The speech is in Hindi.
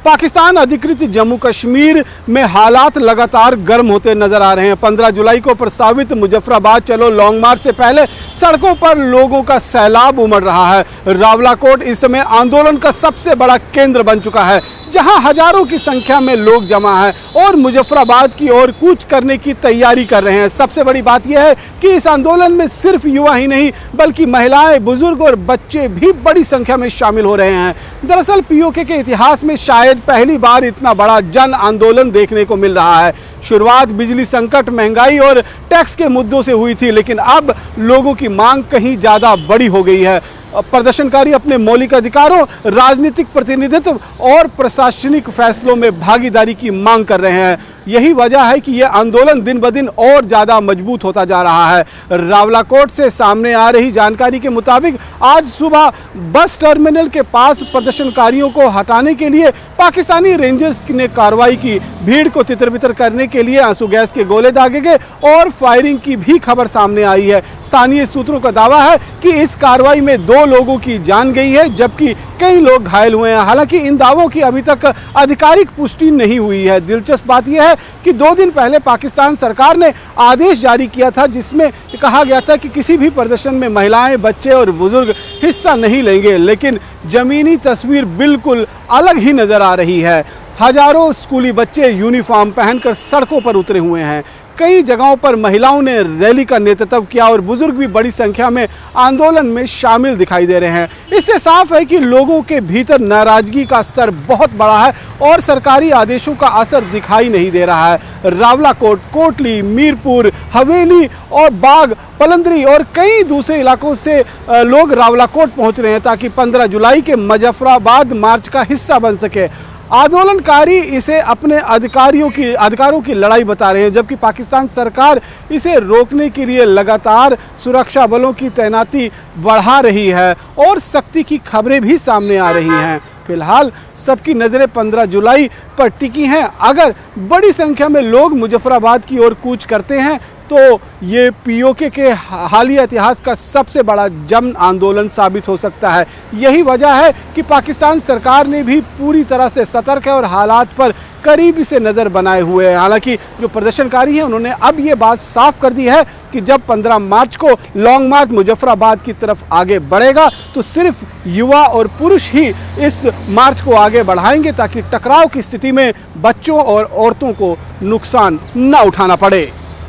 पाकिस्तान अधिकृत जम्मू कश्मीर में हालात लगातार गर्म होते नजर आ रहे हैं। 15 जुलाई को प्रस्तावित मुजफ्फराबाद चलो लॉन्ग मार्च से पहले सड़कों पर लोगों का सैलाब उमड़ रहा है। रावलाकोट इस समय आंदोलन का सबसे बड़ा केंद्र बन चुका है, जहां हजारों की संख्या में लोग जमा हैं और मुजफ्फराबाद की ओर कूच करने की तैयारी कर रहे हैं। सबसे बड़ी बात यह है कि इस आंदोलन में सिर्फ युवा ही नहीं बल्कि महिलाएं, बुजुर्ग और बच्चे भी बड़ी संख्या में शामिल हो रहे हैं। दरअसल पीओके के इतिहास में शायद पहली बार इतना बड़ा जन आंदोलन देखने को मिल रहा है। शुरुआत बिजली संकट, महंगाई और टैक्स के मुद्दों से हुई थी, लेकिन अब लोगों की मांग कहीं ज्यादा बड़ी हो गई है। प्रदर्शनकारी अपने मौलिक अधिकारों, राजनीतिक प्रतिनिधित्व और प्रशासनिक फैसलों में भागीदारी की मांग कर रहे हैं। यही वजह है कि यह आंदोलन दिन ब दिन और ज़्यादा मजबूत होता जा रहा है। रावलाकोट से सामने आ रही जानकारी के मुताबिक आज सुबह बस टर्मिनल के पास प्रदर्शनकारियों को हटाने के लिए पाकिस्तानी रेंजर्स ने कार्रवाई की। भीड़ को तितर-बितर करने के लिए आंसू गैस के गोले दागे गए और फायरिंग की भी खबर सामने आई है। स्थानीय सूत्रों का दावा है कि इस कार्रवाई में 2 लोगों की जान गई है, जबकि कई लोग घायल हुए हैं। हालांकि इन दावों की अभी तक आधिकारिक पुष्टि नहीं हुई है। दिलचस्प बात यह है कि 2 दिन पहले पाकिस्तान सरकार ने आदेश जारी किया था, जिसमें कहा गया था कि किसी भी प्रदर्शन में महिलाएं, बच्चे और बुजुर्ग हिस्सा नहीं लेंगे, लेकिन जमीनी तस्वीर बिल्कुल अलग ही नजर आ रही है। हजारों स्कूली बच्चे यूनिफॉर्म पहनकर सड़कों पर उतरे हुए हैं। कई जगहों पर महिलाओं ने रैली का नेतृत्व किया और बुजुर्ग भी बड़ी संख्या में आंदोलन में शामिल दिखाई दे रहे हैं। इससे साफ है कि लोगों के भीतर नाराजगी का स्तर बहुत बड़ा है और सरकारी आदेशों का असर दिखाई नहीं दे रहा है। रावलाकोट, कोटली, मीरपुर, हवेली और बाग, पलंदरी और कई दूसरे इलाकों से लोग रावलाकोट पहुंच रहे हैं ताकि 15 जुलाई के मुजफ्फराबाद मार्च का हिस्सा बन सके। आंदोलनकारी इसे अपने अधिकारों की लड़ाई बता रहे हैं, जबकि पाकिस्तान सरकार इसे रोकने के लिए लगातार सुरक्षा बलों की तैनाती बढ़ा रही है और सख्ती की खबरें भी सामने आ रही हैं। फिलहाल सबकी नज़रें 15 जुलाई पर टिकी हैं। अगर बड़ी संख्या में लोग मुजफ्फराबाद की ओर कूच करते हैं तो ये पीओके के हालिया इतिहास का सबसे बड़ा जन आंदोलन साबित हो सकता है। यही वजह है कि पाकिस्तान सरकार ने भी पूरी तरह से सतर्क है और हालात पर करीबी से नज़र बनाए हुए हैं। हालांकि जो प्रदर्शनकारी हैं उन्होंने अब ये बात साफ कर दी है कि जब 15 मार्च को लॉन्ग मार्च मुजफ्फराबाद की तरफ आगे बढ़ेगा तो सिर्फ युवा और पुरुष ही इस मार्च को आगे बढ़ाएंगे ताकि टकराव की स्थिति में बच्चों और औरतों को नुकसान न उठाना पड़े।